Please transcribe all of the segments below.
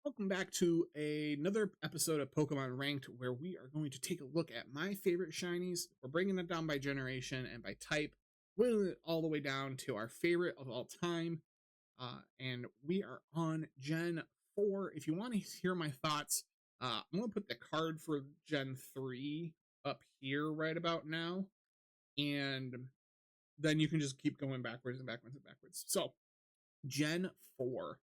Welcome back to another episode of Pokemon Ranked, where we are going to take a look at my favorite shinies. We're bringing it down by generation and by type, whittling it all the way down to our favorite of all time. And we are on Gen 4. If you want to hear my thoughts, I'm going to put the card for Gen 3 up here right about now. And then you can just keep going backwards and backwards and backwards. So, Gen 4.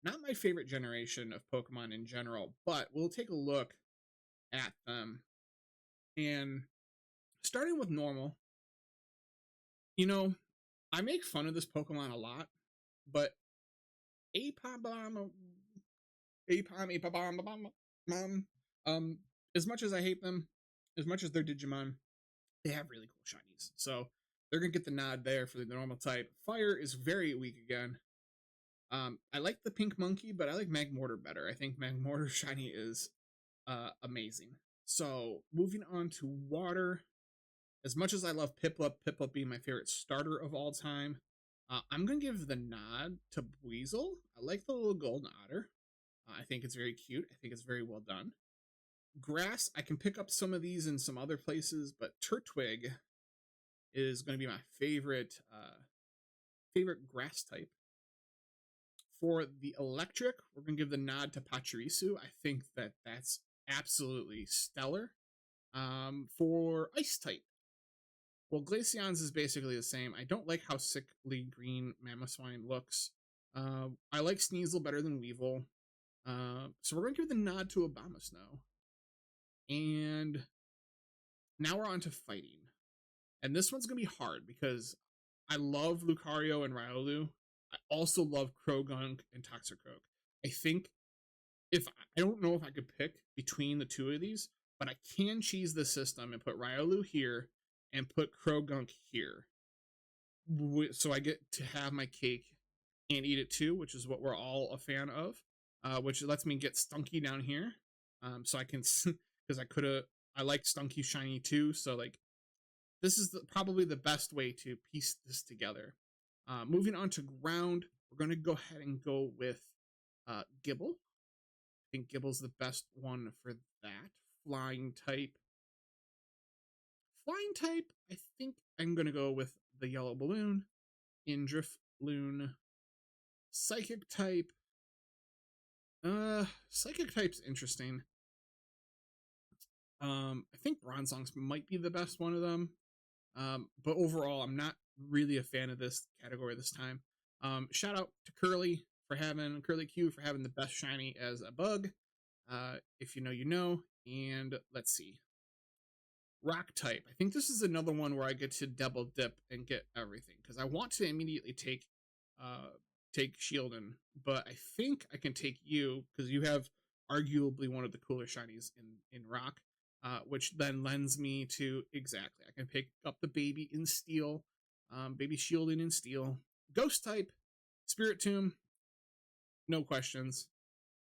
Not my favorite generation of Pokemon in general, but we'll take a look at them. And starting with normal, I make fun of this Pokemon a lot, but as much as I hate them, as much as they're Digimon, they have really cool shinies. So they're going to get the nod there for the normal type. Fire is very weak again. I like the pink monkey, but I like Magmortar better. I think Magmortar shiny is amazing. So moving on to water. As much as I love Piplup, Piplup being my favorite starter of all time, I'm going to give the nod to Weasel. I like the little golden otter. I think it's very cute. I think it's very well done. Grass, I can pick up some of these in some other places, but Turtwig is going to be my favorite grass type. For the electric, we're going to give the nod to Pachirisu. I think that's absolutely stellar. For ice type, well, Glaceon's is basically the same. I don't like how sickly green Mamoswine looks. I like Sneasel better than Weevil. So we're going to give the nod to Abomasnow. And now we're on to fighting. And this one's going to be hard because I love Lucario and Riolu. I also love Croagunk and Toxicroak. I think I don't know if I could pick between the two of these, but I can cheese the system and put Riolu here and put Croagunk here. So I get to have my cake and eat it too, which is what we're all a fan of, which lets me get Stunky down here. So I can, because I like Stunky shiny too. So like, this is probably the best way to piece this together. Moving on to ground, we're going to go ahead and go with Gibble. I think Gibble's the best one for that. Flying type, I think I'm going to go with the Yellow Balloon, Indriftloon. Psychic type, Psychic type's interesting. I think Bronzong's might be the best one of them. But overall, I'm not really a fan of this category this time. Shout out to Curly Q for having the best shiny as a bug. If you know, you know. And let's see. Rock type. I think this is another one where I get to double dip and get everything because I want to immediately take Shieldon, but I think I can take you because you have arguably one of the cooler shinies in Rock. Which then lends me to exactly. I can pick up the baby in Steel, baby Shieldon in Steel. Ghost type, Spirit Tomb, no questions.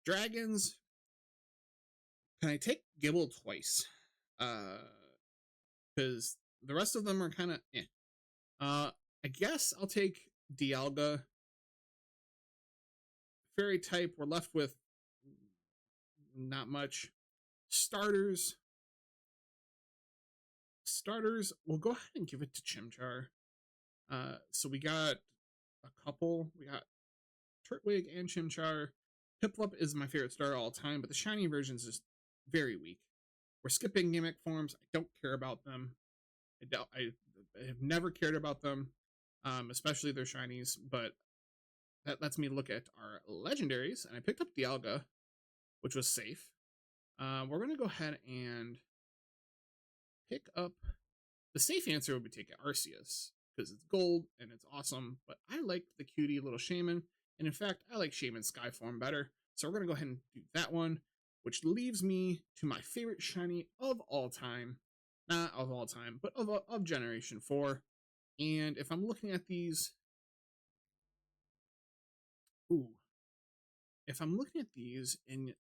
Dragons, can I take Gibble twice? Because the rest of them are kind of eh. I guess I'll take Dialga. Fairy type, we're left with not much. Starters, we'll go ahead and give it to Chimchar. So we got a couple. We got Turtwig and Chimchar. Piplup is my favorite starter all time, but the shiny version is just very weak. We're skipping gimmick forms. I don't care about them. I have never cared about them, especially their shinies, but that lets me look at our legendaries, and I picked up Dialga, which was safe. We're going to go ahead and pick up the safe answer would be taking Arceus because it's gold and it's awesome, but I like the cutie little Shaman, and in fact, I like Shaman Skyform better, so we're going to go ahead and do that one, which leaves me to my favorite shiny of all time, not of all time, but of Generation 4, and if I'm looking at these, and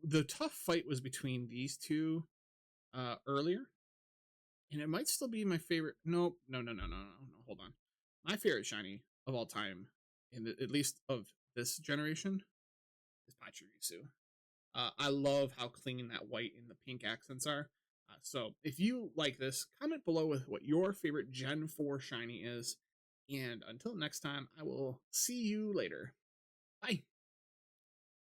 the tough fight was between these two earlier, and it might still be my favorite. No. Hold on. My favorite shiny of all time, at least of this generation, is Pachirisu. I love how clean that white and the pink accents are. So if you like this, comment below with what your favorite Gen 4 shiny is. And until next time, I will see you later. Bye.